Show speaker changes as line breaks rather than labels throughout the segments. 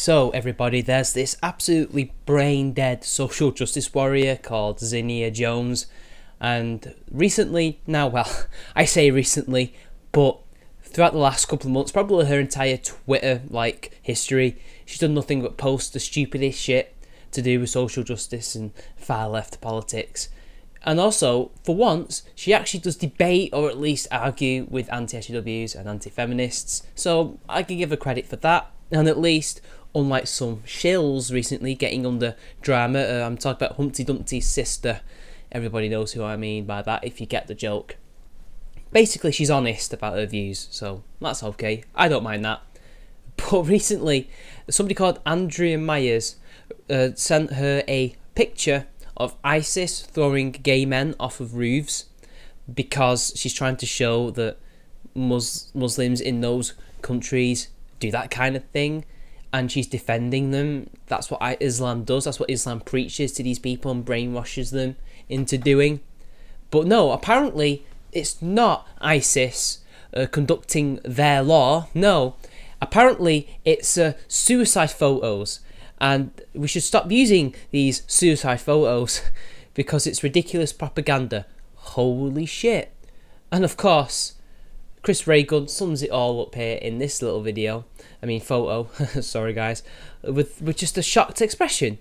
So everybody, there's this absolutely brain dead social justice warrior called Zinnia Jones, and recently, now well, I say recently, but throughout the last couple of months, probably her entire Twitter history, she's done nothing but post the stupidest shit to do with social justice and far left politics. And also, for once, she actually does debate or at least argue with anti-SJWs and anti-feminists, so I can give her credit for that. And at least, unlike some shills recently getting under drama, I'm talking about Humpty Dumpty's sister. Everybody knows who I mean by that, if you get the joke. Basically, she's honest about her views, so that's okay. I don't mind that. But recently, somebody called Andrea Myers sent her a picture of ISIS throwing gay men off of roofs because she's trying to show that Muslims in those countries do that kind of thing, and she's defending them. That's what Islam does. That's what Islam preaches to these people and brainwashes them into doing. But no, apparently it's not ISIS conducting their law. No, apparently it's suicide photos, and we should stop using these suicide photos because it's ridiculous propaganda. Holy shit. And of course, Chris Raygun sums it all up here in this little photo, sorry guys, with just a shocked expression.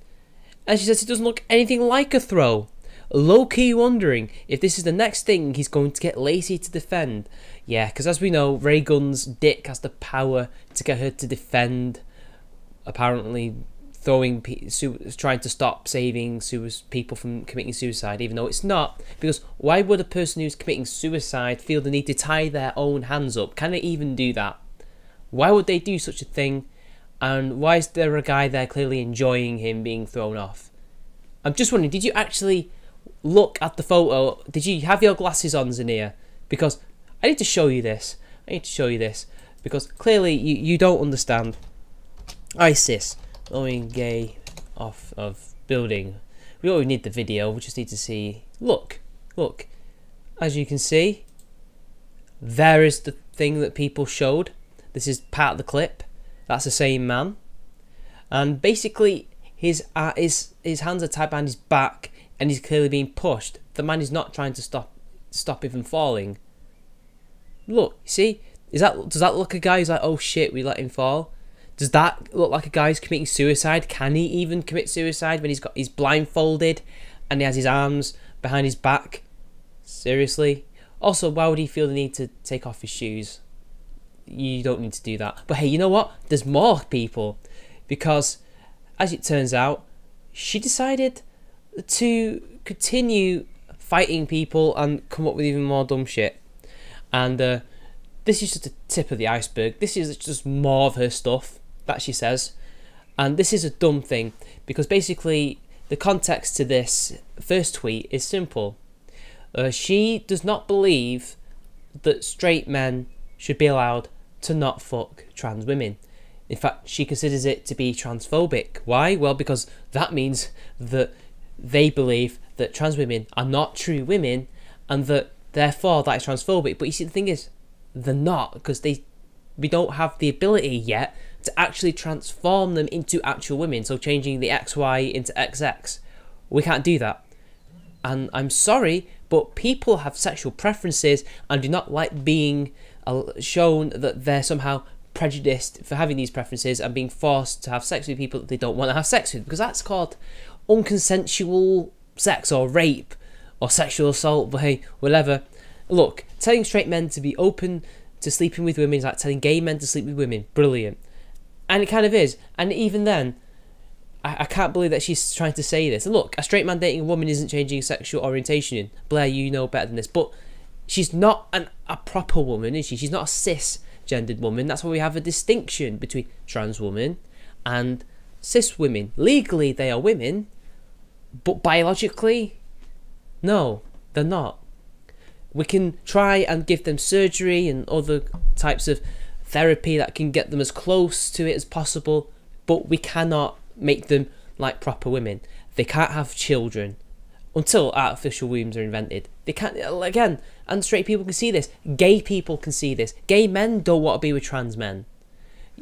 And she says it doesn't look anything like a throw. Low-key wondering if this is the next thing he's going to get Lacey to defend. Yeah, because as we know, Raygun's dick has the power to get her to defend, apparently trying to stop saving people from committing suicide, even though it's not. Because why would a person who's committing suicide feel the need to tie their own hands up? Can they even do that? Why would they do such a thing? And why is there a guy there clearly enjoying him being thrown off? I'm just wondering, did you actually look at the photo? Did you have your glasses on, Zinnia? Because I need to show you this. Because clearly you don't understand. ISIS throwing gay off of building. We don't even need the video, we just need to see. Look. As you can see, there is the thing that people showed. This is part of the clip. That's the same man. And basically, his hands are tied behind his back and he's clearly being pushed. The man is not trying to stop him from falling. Look, see? Does that look like a guy who's like, oh shit, we let him fall? Does that look like a guy who's committing suicide? Can he even commit suicide when he's blindfolded and he has his arms behind his back? Seriously? Also, why would he feel the need to take off his shoes? You don't need to do that. But hey, you know what? There's more people. Because, as it turns out, she decided to continue fighting people and come up with even more dumb shit. And this is just a tip of the iceberg. This is just more of her stuff that she says. And this is a dumb thing, because basically the context to this first tweet is simple. She does not believe that straight men should be allowed to not fuck trans women. In fact, she considers it to be transphobic. Why? Well, because that means that they believe that trans women are not true women and that therefore that is transphobic. But you see, the thing is, they're not, because we don't have the ability yet to actually transform them into actual women. So changing the XY into XX, we can't do that. And I'm sorry, but people have sexual preferences and do not like being shown that they're somehow prejudiced for having these preferences and being forced to have sex with people that they don't want to have sex with, because that's called unconsensual sex or rape or sexual assault. But hey, whatever. Look, telling straight men to be open to sleeping with women is like telling gay men to sleep with women. Brilliant. And it kind of is. And even then, I can't believe that she's trying to say this. Look, a straight man dating a woman isn't changing his sexual orientation. Blair, you know better than this. But she's not a proper woman, is she? She's not a cisgendered woman. That's why we have a distinction between trans women and cis women. Legally, they are women. But biologically, no, they're not. We can try and give them surgery and other types of therapy that can get them as close to it as possible, but we cannot make them like proper women. They can't have children until artificial wombs are invented. They can't, again, and straight people can see this. Gay people can see this. Gay men don't want to be with trans men.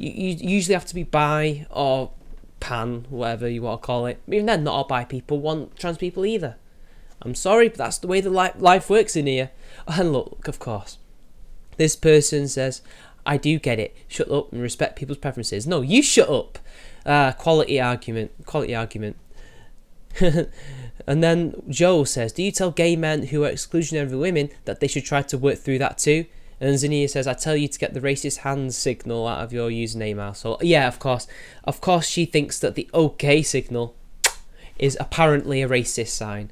You usually have to be bi or pan, whatever you want to call it. Even then, not all bi people want trans people either. I'm sorry, but that's the way the life works in here. And look, of course, this person says, I do get it. Shut up and respect people's preferences. No, you shut up. Quality argument. And then Joe says, do you tell gay men who are exclusionary of women that they should try to work through that too? And Zinnia says, I tell you to get the racist hands signal out of your username, asshole. Yeah, of course. Of course she thinks that the OK signal is apparently a racist sign.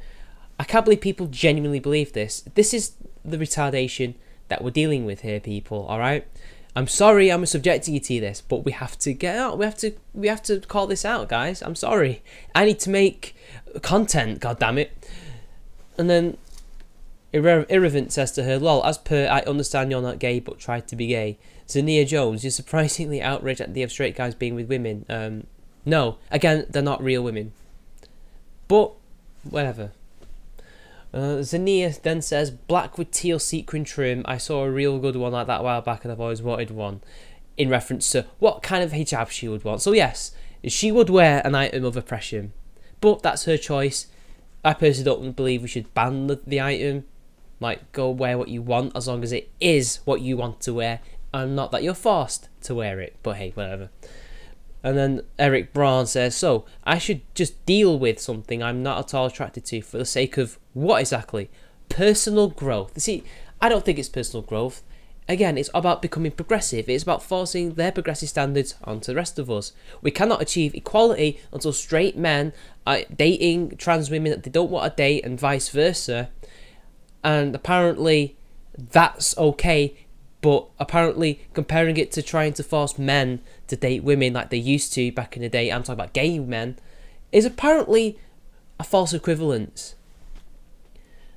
I can't believe people genuinely believe this. This is the retardation that we're dealing with here, people, alright? I'm sorry I'm subjecting you to this, but we have to get out. We have to call this out, guys. I'm sorry. I need to make content, god damn it. And then Irrelevant says to her, lol, as per, I understand you're not gay, but tried to be gay. Zinnia Jones, you're surprisingly outraged at the idea of straight guys being with women. No, again, they're not real women. But, whatever. Zinnia then says, black with teal sequin trim. I saw a real good one like that a while back and I've always wanted one. In reference to what kind of hijab she would want. So yes, she would wear an item of oppression. But that's her choice. I personally don't believe we should ban the item. Like, go wear what you want as long as it is what you want to wear. And not that you're forced to wear it. But hey, whatever. And then Eric Braun says, so, I should just deal with something I'm not at all attracted to for the sake of what exactly? Personal growth. See, I don't think it's personal growth. Again, it's about becoming progressive. It's about forcing their progressive standards onto the rest of us. We cannot achieve equality until straight men are dating trans women that they don't want to date and vice versa. And apparently that's okay. But apparently comparing it to trying to force men to date women like they used to back in the day, I'm talking about gay men, is apparently a false equivalence.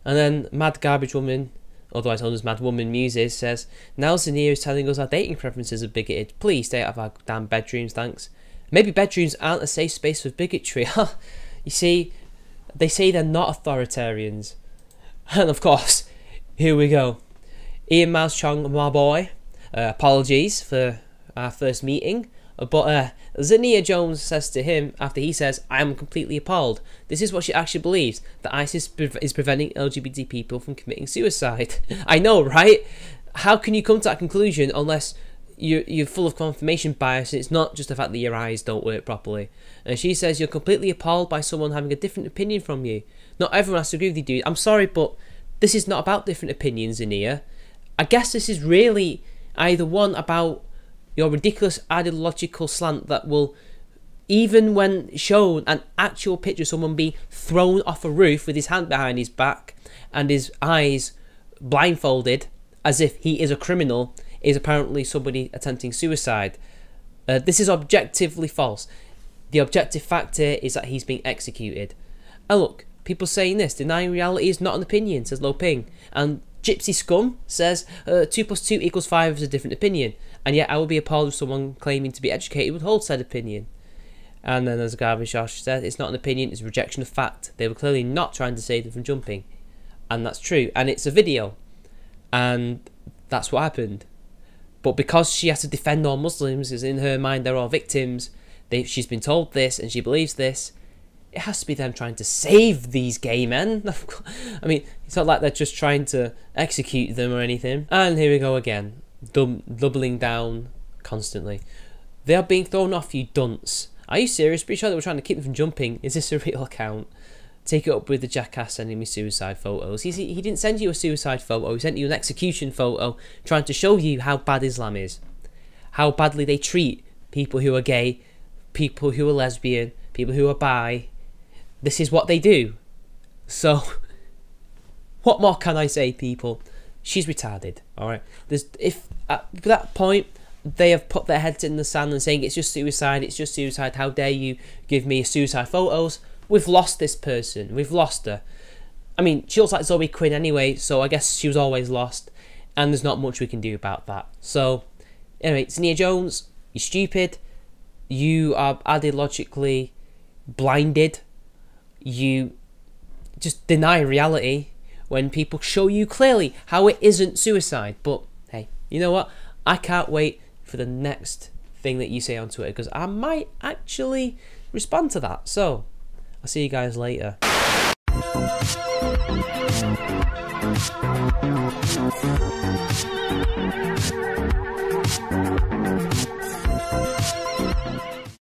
And then Mad Garbage Woman, otherwise known as Mad Woman Muses, says, now Zinnia is telling us our dating preferences are bigoted. Please stay out of our damn bedrooms, thanks. Maybe bedrooms aren't a safe space for bigotry. You see, they say they're not authoritarians. And of course, here we go. Ian Miles Chong, my boy, apologies for our first meeting, but Zinnia Jones says to him after he says, I am completely appalled. This is what she actually believes, that ISIS is preventing LGBT people from committing suicide. I know, right? How can you come to that conclusion unless you're full of confirmation bias and it's not just the fact that your eyes don't work properly? And she says, you're completely appalled by someone having a different opinion from you. Not everyone has to agree with you, dude. I'm sorry, but this is not about different opinions, Zinnia. I guess this is really either one about your ridiculous ideological slant that will, even when shown an actual picture of someone being thrown off a roof with his hand behind his back and his eyes blindfolded as if he is a criminal, is apparently somebody attempting suicide. This is objectively false. The objective fact here is that he's being executed. And look, people saying this, denying reality is not an opinion, says Lo Ping. And Gypsy Scum says 2 + 2 = 5 is a different opinion, and yet I would be appalled if someone claiming to be educated would hold said opinion. And then as Garbage Josh said, it's not an opinion, it's a rejection of fact. They were clearly not trying to save them from jumping, and that's true. And it's a video, and that's what happened. But because she has to defend all Muslims, because in her mind they're all victims, she's been told this and she believes this. It has to be them trying to save these gay men. I mean, it's not like they're just trying to execute them or anything. And here we go again, doubling down constantly. They are being thrown off, you dunce. Are you serious? Pretty sure they were trying to keep them from jumping. Is this a real account? Take it up with the jackass sending me suicide photos. He didn't send you a suicide photo. He sent you an execution photo trying to show you how bad Islam is. How badly they treat people who are gay, people who are lesbian, people who are bi. This is what they do. So, what more can I say, people? She's retarded, alright? If at that point they have put their heads in the sand and saying it's just suicide, how dare you give me suicide photos? We've lost this person. We've lost her. I mean, she looks like Zoe Quinn anyway, so I guess she was always lost, and there's not much we can do about that. So, anyway, Zinnia Jones, you're stupid. You are ideologically blinded. You just deny reality when people show you clearly how it isn't suicide. But hey, you know what? I can't wait for the next thing that you say on Twitter, because I might actually respond to that. So I'll see you guys later.